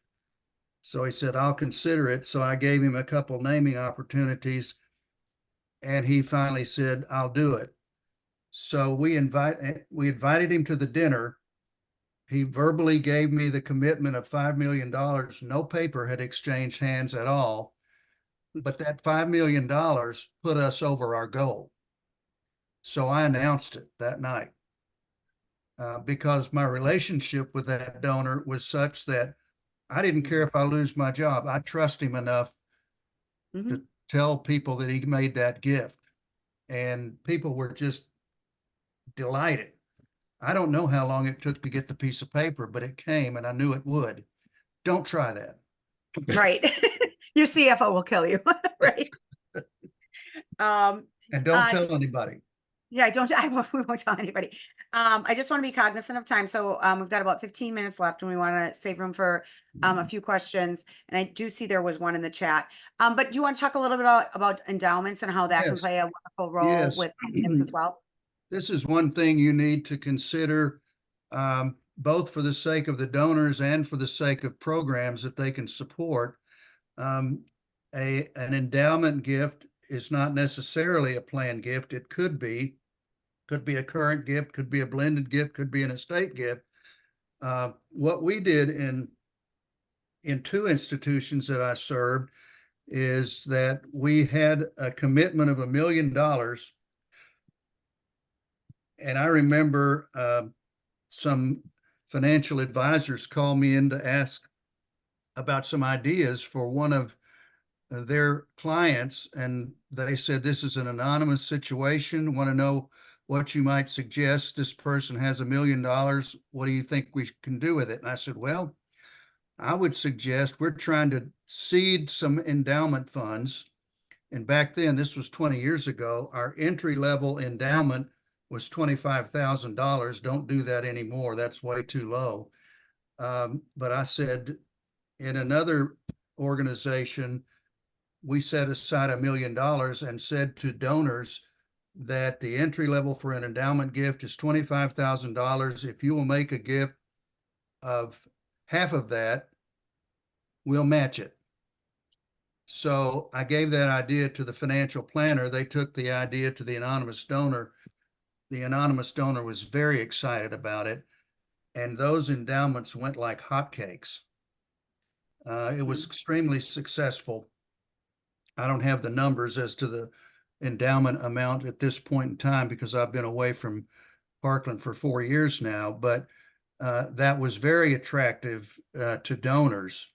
So he said, I'll consider it. So I gave him a couple naming opportunities, and he finally said, I'll do it. So we invited him to the dinner. He verbally gave me the commitment of $5 million. No paper had exchanged hands at all, but that $5 million put us over our goal. So I announced it that night because my relationship with that donor was such that I didn't care if I lose my job. I trust him enough to tell people that he made that gift, and people were just delighted. I don't know how long it took to get the piece of paper, but it came and I knew it would. Don't try that. Right. Your CFO will kill you, right? And don't Uh, tell anybody. Yeah, we won't tell anybody. I just want to be cognizant of time. So we've got about 15 minutes left and we want to save room for a few questions. And I do see there was one in the chat. But do you want to talk a little bit about endowments and how that can Yes. play a wonderful role Yes. with kids as well? This is one thing you need to consider, both for the sake of the donors and for the sake of programs that they can support. An endowment gift is not necessarily a planned gift. It could be a current gift, could be a blended gift, could be an estate gift. What we did in two institutions that I served is that we had a commitment of $1 million. And I remember some financial advisors called me in to ask about some ideas for one of their clients. And they said, this is an anonymous situation. Want to know what you might suggest. This person has $1 million. What do you think we can do with it? And I said, well, I would suggest we're trying to seed some endowment funds. And back then, this was 20 years ago, our entry level endowment was $25,000. Don't do that anymore. That's way too low. But I said, in another organization, we set aside $1 million and said to donors that the entry level for an endowment gift is $25,000. If you will make a gift of half of that, we'll match it. So I gave that idea to the financial planner. They took the idea to the anonymous donor. The anonymous donor was very excited about it. And those endowments went like hotcakes. It was extremely successful. I don't have the numbers as to the endowment amount at this point in time because I've been away from Parkland for 4 years now, but that was very attractive to donors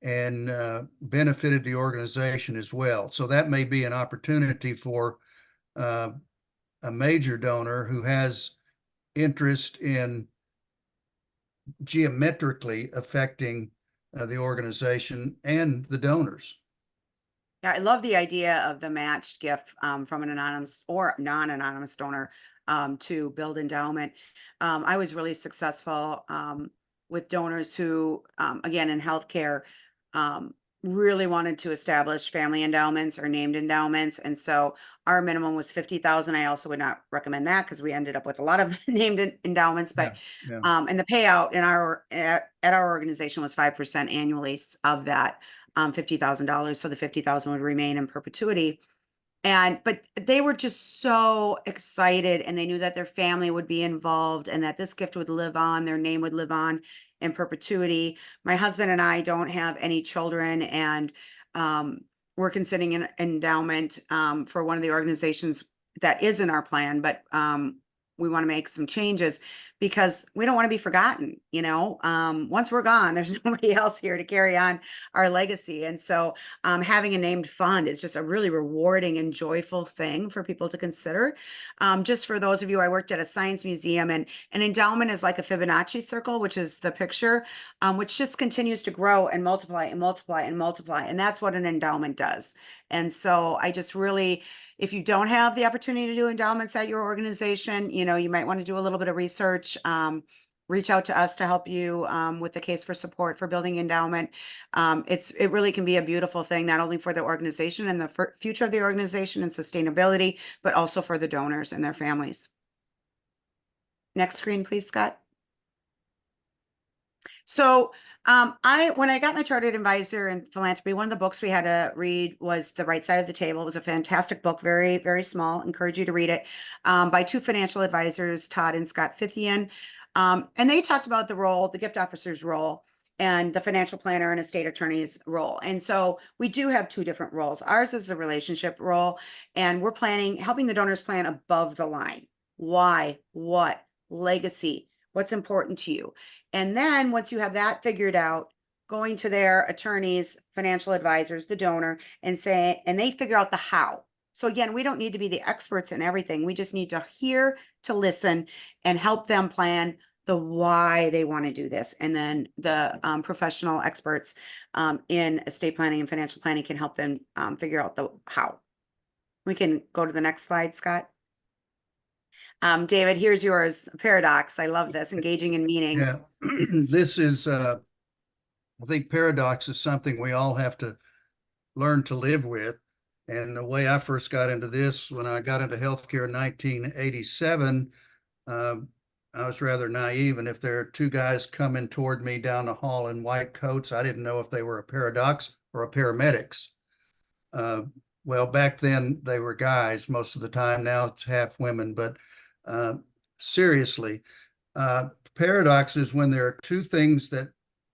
and benefited the organization as well. So that may be an opportunity for a major donor who has interest in geometrically affecting the organization and the donors. Yeah, I love the idea of the matched gift from an anonymous or non-anonymous donor to build endowment. I was really successful with donors who, again, in healthcare, really wanted to establish family endowments or named endowments. And so our minimum was 50,000. I also would not recommend that because we ended up with a lot of named endowments, but, Yeah. and the payout in at our organization was 5% annually of that. $50,000. So the 50,000 would remain in perpetuity. But they were just so excited and they knew that their family would be involved and that this gift would live on, their name would live on in perpetuity. My husband and I don't have any children and we're considering an endowment for one of the organizations that is in our plan, but we want to make some changes because we don't want to be forgotten. Once we're gone, there's nobody else here to carry on our legacy. And so having a named fund is just a really rewarding and joyful thing for people to consider. Just for those of you, I worked at a science museum and an endowment is like a Fibonacci circle, which is the picture, which just continues to grow and multiply and multiply and multiply. And that's what an endowment does. And so I just really, if you don't have the opportunity to do endowments at your organization, you might want to do a little bit of research. Reach out to us to help you with the case for support for building endowment. It really can be a beautiful thing, not only for the organization and the future of the organization and sustainability, but also for the donors and their families. Next screen, please, Scott. So when I got my chartered advisor in philanthropy, one of the books we had to read was The Right Side of the Table. It was a fantastic book, very, very small. Encourage you to read it, by two financial advisors, Todd and Scott Fithian. And they talked about the gift officer's role and the financial planner and estate attorney's role. And so we do have two different roles. Ours is a relationship role, and we're helping the donors plan above the line. Why, what, legacy, what's important to you. And then once you have that figured out, going to their attorneys, financial advisors, the donor, and they figure out the how. So again, we don't need to be the experts in everything. We just need to hear, to listen, and help them plan the why they want to do this. And then the professional experts in estate planning and financial planning can help them figure out the how. We can go to the next slide, Scott. David, here's yours. Paradox. I love this. Engaging in meaning. Yeah, this is, I think paradox is something we all have to learn to live with. And the way I first got into this, when I got into healthcare in 1987, I was rather naive. And if there are two guys coming toward me down the hall in white coats, I didn't know if they were a paradox or a paramedics. Well, back then they were guys most of the time. Now it's half women. But seriously, paradox is when there are two things that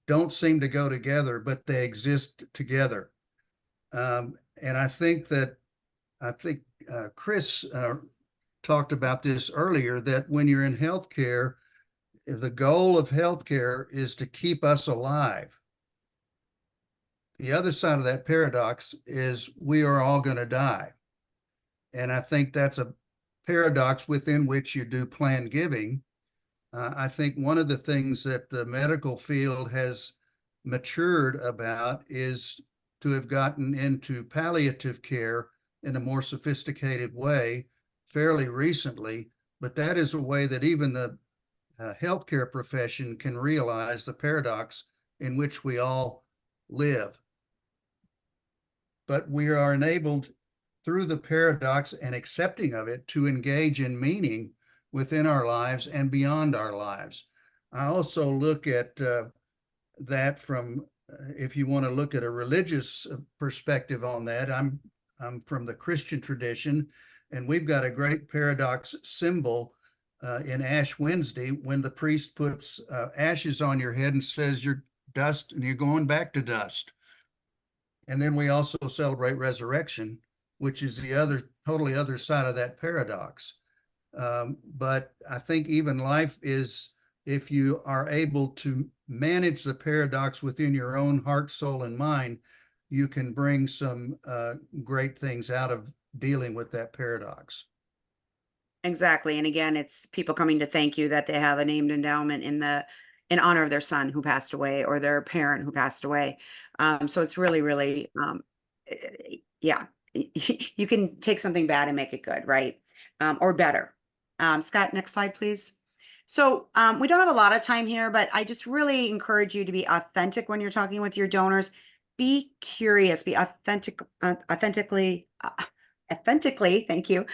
don't seem to go together, but they exist together. And I think Chris talked about this earlier, that when you're in healthcare, the goal of healthcare is to keep us alive. The other side of that paradox is we are all going to die. And I think that's a paradox within which you do plan giving. I think one of the things that the medical field has matured about is to have gotten into palliative care in a more sophisticated way fairly recently, but that is a way that even the healthcare profession can realize the paradox in which we all live. But we are enabled through the paradox and accepting of it to engage in meaning within our lives and beyond our lives. I also look at that from, if you want to look at a religious perspective on that, I'm from the Christian tradition, and we've got a great paradox symbol in Ash Wednesday when the priest puts ashes on your head and says you're dust and you're going back to dust. And then we also celebrate resurrection, which is the totally other side of that paradox. But I think even life is, if you are able to manage the paradox within your own heart, soul, and mind, you can bring some great things out of dealing with that paradox. Exactly. And again, it's people coming to thank you that they have a named endowment in honor of their son who passed away or their parent who passed away. So it's really, really, yeah, you can take something bad and make it good, right? Or better. Scott, next slide, please. So we don't have a lot of time here, but I just really encourage you to be authentic when you're talking with your donors. Be curious, be authentically, thank you,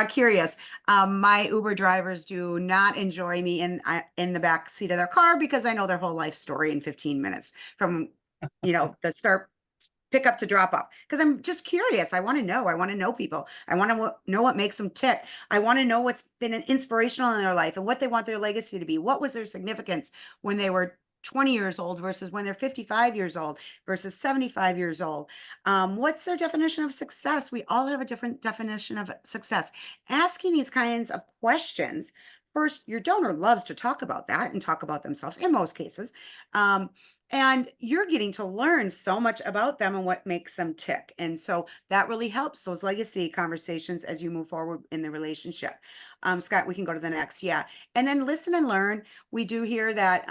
curious. My Uber drivers do not enjoy me in the back seat of their car because I know their whole life story in 15 minutes from, the start pick up to drop off, because I'm just curious. I want to know people. I want to know what makes them tick. I want to know what's been inspirational in their life and what they want their legacy to be. What was their significance when they were 20 years old versus when they're 55 years old versus 75 years old? What's their definition of success? We all have a different definition of success. Asking these kinds of questions, first, your donor loves to talk about that and talk about themselves in most cases. And you're getting to learn so much about them and what makes them tick. And so that really helps those legacy conversations as you move forward in the relationship. Scott, we can go to the next. Yeah. And then listen and learn. We do hear that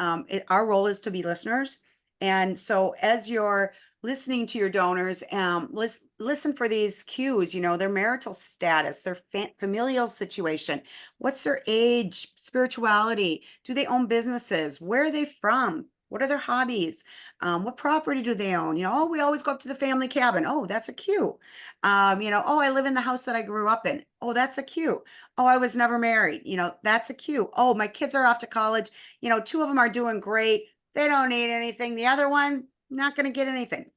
our role is to be listeners. And so as you're listening to your donors, listen for these cues, their marital status, their familial situation, what's their age, spirituality, do they own businesses, where are they from? What are their hobbies? What property do they own? Oh, we always go up to the family cabin. Oh, that's a cue. Oh, I live in the house that I grew up in. Oh, that's a cue. Oh, I was never married. That's a cue. Oh, my kids are off to college. 2 of them are doing great. They don't need anything. The other one, not going to get anything.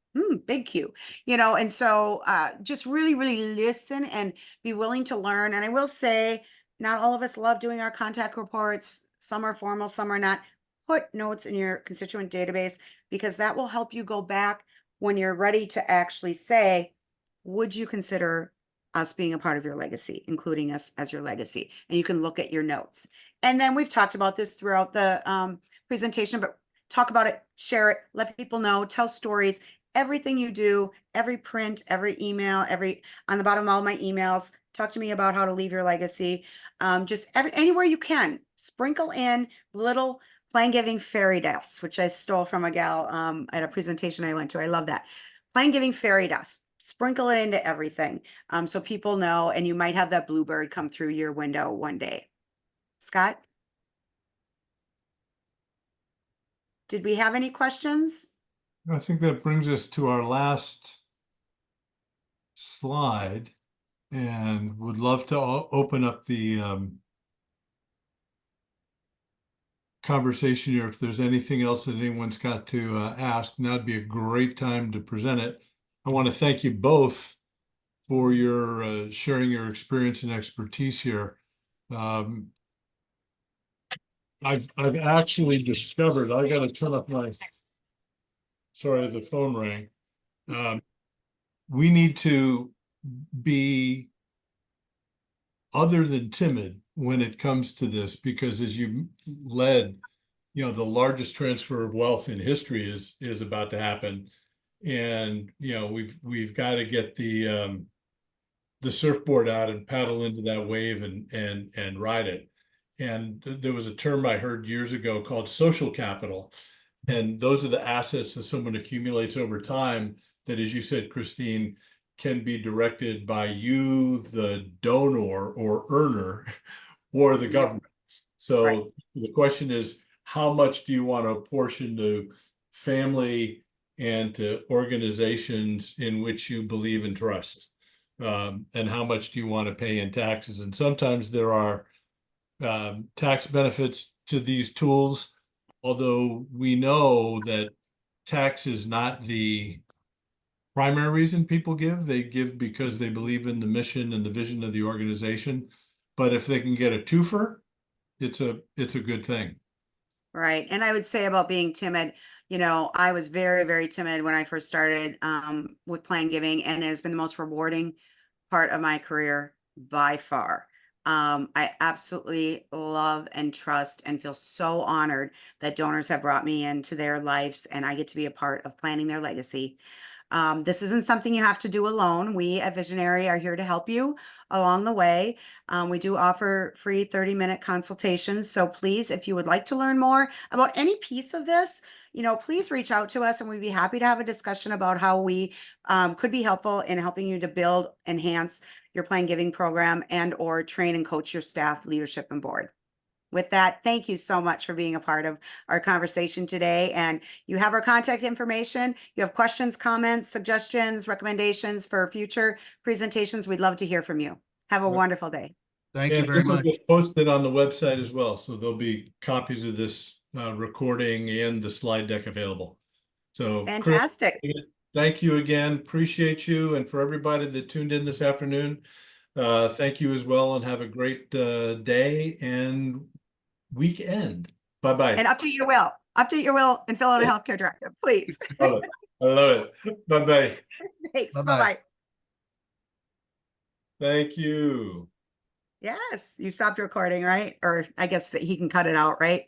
Big cue, and so just really, really listen and be willing to learn. And I will say, not all of us love doing our contact reports. Some are formal, some are not. Put notes in your constituent database, because that will help you go back when you're ready to actually say, would you consider us being a part of your legacy, including us as your legacy? And you can look at your notes. And then we've talked about this throughout the presentation, but talk about it, share it, let people know, tell stories. everything you do, every print, every email, on the bottom of all my emails, talk to me about how to leave your legacy. Just anywhere you can, sprinkle in little Plan Giving fairy dust, which I stole from a gal at a presentation I went to. I love that. Plan Giving fairy dust. Sprinkle it into everything, so people know, and you might have that bluebird come through your window one day. Scott? Did we have any questions? I think that brings us to our last slide, and would love to open up the conversation here. If there's anything else that anyone's got to ask, now'd be a great time to present it. I want to thank you both for your sharing your experience and expertise here. I've actually discovered, I got to turn off my, sorry, the phone rang. We need to be other than timid when it comes to this, because as you led, the largest transfer of wealth in history is about to happen. And, we've got to get the surfboard out and paddle into that wave and ride it. And there was a term I heard years ago called social capital. And those are the assets that someone accumulates over time that, as you said, Christine, can be directed by you, the donor or earner, or the government. So Right. The question is, how much do you want to apportion to family and to organizations in which you believe and trust? And how much do you want to pay in taxes? And sometimes there are tax benefits to these tools, although we know that tax is not the primary reason people give. They give because they believe in the mission and the vision of the organization. But if they can get a twofer, it's a good thing. Right. And I would say about being timid, I was very, very timid when I first started with Plan Giving, and it has been the most rewarding part of my career by far. I absolutely love and trust and feel so honored that donors have brought me into their lives, and I get to be a part of planning their legacy. This isn't something you have to do alone. We at Visionary are here to help you along the way. We do offer free 30-minute consultations. So please, if you would like to learn more about any piece of this, please reach out to us, and we'd be happy to have a discussion about how we could be helpful in helping you to build, enhance your Plan Giving program, and or train and coach your staff, leadership, and board. With that, thank you so much for being a part of our conversation today. And you have our contact information. You have questions, comments, suggestions, recommendations for future presentations. We'd love to hear from you. Have a wonderful day. Thank you And very this will much. get posted on the website as well. So there'll be copies of this recording and the slide deck available. So Chris, Fantastic. thank you again. Appreciate you. And for everybody that tuned in this afternoon, thank you as well, and have a great day and weekend. Bye-bye. And update your will. Update your will and fill out a healthcare directive, please. I love it. Bye-bye. Thanks. Bye-bye. Bye-bye. Thank you. Yes, you stopped recording, right? Or I guess that he can cut it out, right?